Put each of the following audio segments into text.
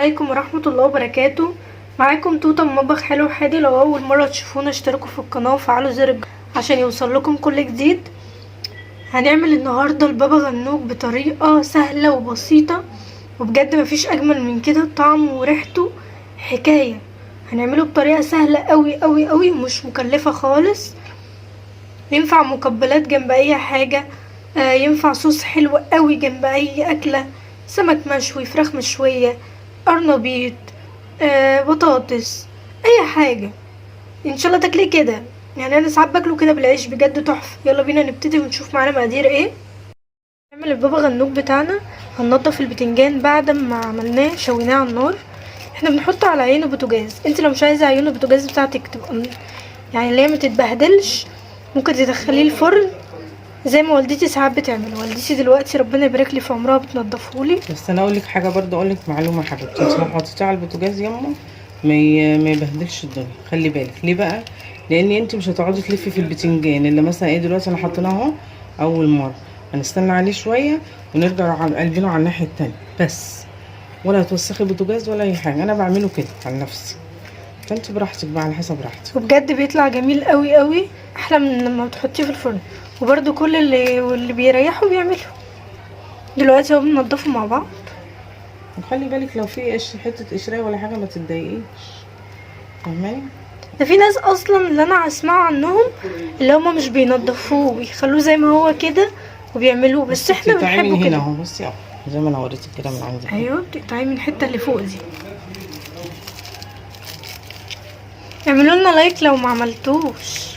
عليكم ورحمة الله وبركاته. معاكم توته من مطبخ حلو حادي. لو اول مرة تشوفونا اشتركوا في القناة وفعلوا زر الجرس عشان يوصل لكم كل جديد. هنعمل النهاردة البابا غنوج بطريقة سهلة وبسيطة، وبجد مفيش اجمل من كده. طعمه وريحته حكاية. هنعمله بطريقة سهلة قوي قوي قوي ومش مكلفة خالص. ينفع مقبلات جنب اي حاجة، ينفع صوص حلو قوي جنب اي اكلة، سمك مشوي، فراخ مشوية، قرنبيط، بطاطس، اي حاجة ان شاء الله تاكليه كده. يعني انا ساعات باكله كده بالعيش، بجد تحفة. يلا بينا نبتدي ونشوف معانا مقادير ايه. نعمل البابا غنوج بتاعنا. هننضف البتنجان بعد ما عملناه شويناه على النار. احنا بنحطه على عينه بوتاجاز. انت لو مش عايزه عيونه بوتاجاز بتاعتك تبقى يعني اللي هي متتبهدلش، ممكن تدخليه الفرن زي ما والدتي ساعات بتعمل. والدتي دلوقتي ربنا يبارك لي في عمرها بتنضفهولي. بس انا اقول لك حاجه برضه، اقول لك معلومه حبيبتي، انت لو حطيتيه على البوتاجاز يما ما يبهدلش الدنيا. خلي بالك ليه بقى؟ لان انت مش هتقعدي تلفي في البتنجان اللي مثلا ايه. دلوقتي انا حطيناه اهو اول مره، هنستنى عليه شويه ونرجع على قلبينه على الناحيه التانية بس، ولا هتوسخي البوتاجاز ولا اي حاجه. انا بعمله كده عن نفسي، فانت براحتك بقى على حسب راحتك. وبجد بيطلع جميل قوي قوي، احلى من لما بتحطيه في الفرن. وبرده كل اللي بيريحوا بيعملوا. دلوقتي اهو بننضفه مع بعض. وخلي بالك لو في حته قشرايه ولا حاجه ما تتضايقيش، فاهماني؟ ده في ناس اصلا اللي انا اسمع عنهم اللي هما مش بينضفوه، بيخلوه زي ما هو كده وبيعملوه، بس احنا بنحبه هنا كده. اهو. بصي اهو زي ما انا وريتك كده من عندي. ايوه بتقطعيه من الحته اللي فوق دي. اعملوا لنا لايك لو ما عملتوش،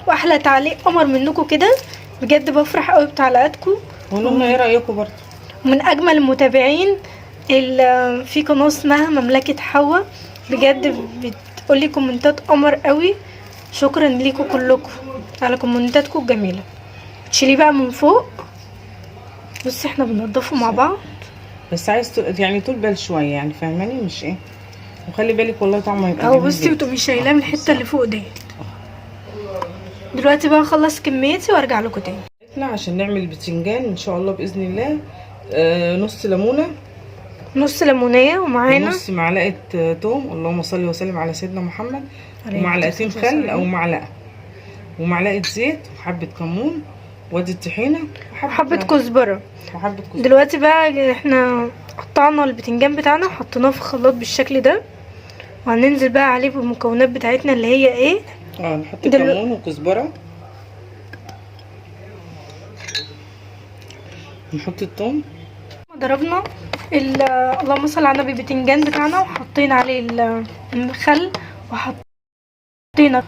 واحلى تعليق قمر منكم كده. بجد بفرح قوي بتعليقاتكم. قولوا لنا ايه رايكم برضه. من اجمل المتابعين اللي في قناه اسمها مملكه حوا، بجد بتقولي كومنتات قمر قوي. شكرا ليكم كلكم على كومنتاتكم الجميله. تشيليه بقى من فوق. بصي احنا بننضفه مع بعض، بس عايز يعني طول بال شويه، يعني فاهماني مش ايه. وخلي بالك والله طعمه هيبقى اهو. جميل بصي جدا. وتقومي شايلاه من الحته اللي فوق دي. دلوقتي بقى اخلص كميتي وارجع لكم تاني. احنا عشان نعمل بتنجان ان شاء الله باذن الله، نص ليمونه، نص ليمونيه، ومعانا نص معلقه توم، اللهم صل وسلم على سيدنا محمد، ومعلقتين خل او معلقه، ومعلقه زيت، وحبه كمون، وادي الطحينه، وحبه كزبره. وحبه كزبره. دلوقتي بقى احنا قطعنا البتنجان بتاعنا وحطيناه في خلاط بالشكل ده، وهننزل بقى عليه بالمكونات بتاعتنا اللي هي ايه. نحط كمون وكزبره، نحط الثوم. ضربنا اللهم صل على النبي البتنجان بتاعنا، وحطينا عليه الخل، وحطينا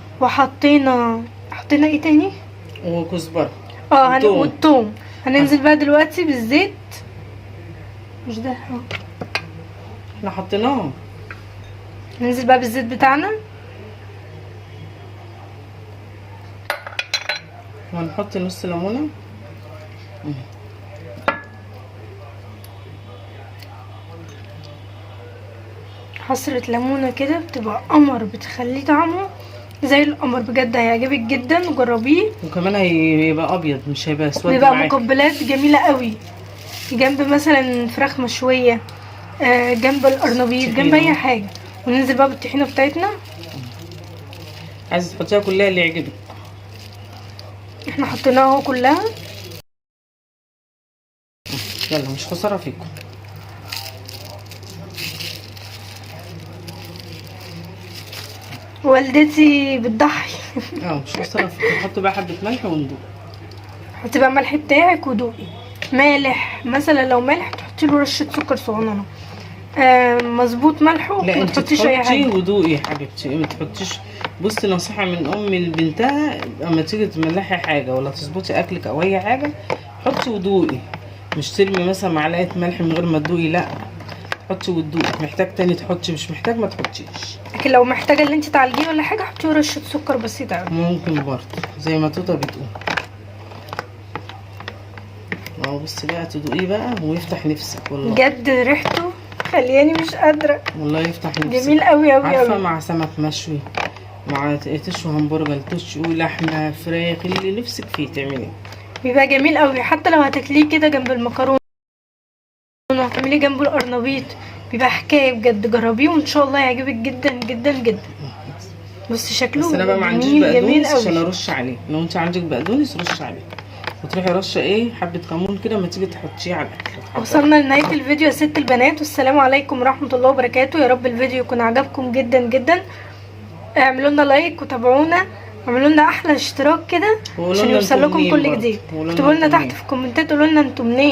ايه تاني؟ وكزبره والثوم. هننزل بقى دلوقتي بالزيت. مش ده احنا حطيناه. ننزل بقى بالزيت بتاعنا، وهنحط نص ليمونه. عصرة ليمونة كده بتبقى قمر، بتخليه طعمه زي القمر. بجد هيعجبك جدا، وجربيه. وكمان هيبقى ابيض مش هيبقى اسود. بيبقى مقبلات جميلة قوي جنب مثلا فراخ مشوية، جنب القرنبيط، جنب اي حاجة. وننزل بقى بالطحينة بتاعتنا. عايزه تحطيها كلها اللي يعجبك. احنا حطيناها اهو كلها. يلا مش خساره فيكم. والدتي بتضحي. مش خساره فيكم. نحط بقى حبه ملح وندوق. حطي بقى ملح بتاعك ودوقي. مالح مثلا، لو مالح تحطي له رشه سكر صغننه. مظبوط ملحه. لا ما انت تحطيش اي حاجه. ودوقي يا حبيبتي، ما تحطيش. بصي نصيحه من ام لبنتها، اما تيجي تملحي حاجه ولا تظبطي اكلك او اي حاجه، حطي ودوقي. مش ترمي مثلا معلقه ملح من غير ما تدوقي، لا حطي وتدوقي. محتاج تاني تحطي، مش محتاج ما تحطيش. لكن لو محتاجه اللي انت تعالجيه ولا حاجه، حطي له رشه سكر بسيطه قوي. ممكن برضه زي ما توته بتقول. بصي بقى تدوقيه بقى ويفتح نفسك والله. بجد ريحته خلياني مش قادره. والله يفتح نفسك. جميل قوي قوي قوي. عارفه مع سمك مشوي، مع تشوي همبرجر، تشوي لحمه، فراخ، اللي نفسك فيه تعمليه. بيبقى جميل قوي. حتى لو هتاكليه كده جنب المكرونه، تعمليه جنب القرنبيط، بيبقى حكايه بجد. جربيه وان شاء الله يعجبك جدا جدا جدا. بصي شكله بس انا بقى ما عنديش جميل جميل بقدونس عشان قوي. ارش عليه. لو انت عندك بقدونس رش عليه، وتروحي رشه ايه حبه كمون كده ما تيجي تحطيه على الاكل. وصلنا لنهايه الفيديو يا ست البنات، والسلام عليكم ورحمه الله وبركاته. يا رب الفيديو يكون عجبكم جدا جدا. اعملوا لنا لايك وتابعونا، اعملوا لنا احلى اشتراك كده عشان يوصل لكم كل جديد. اكتبوا لنا تحت في الكومنتات قولوا لنا انتم منين.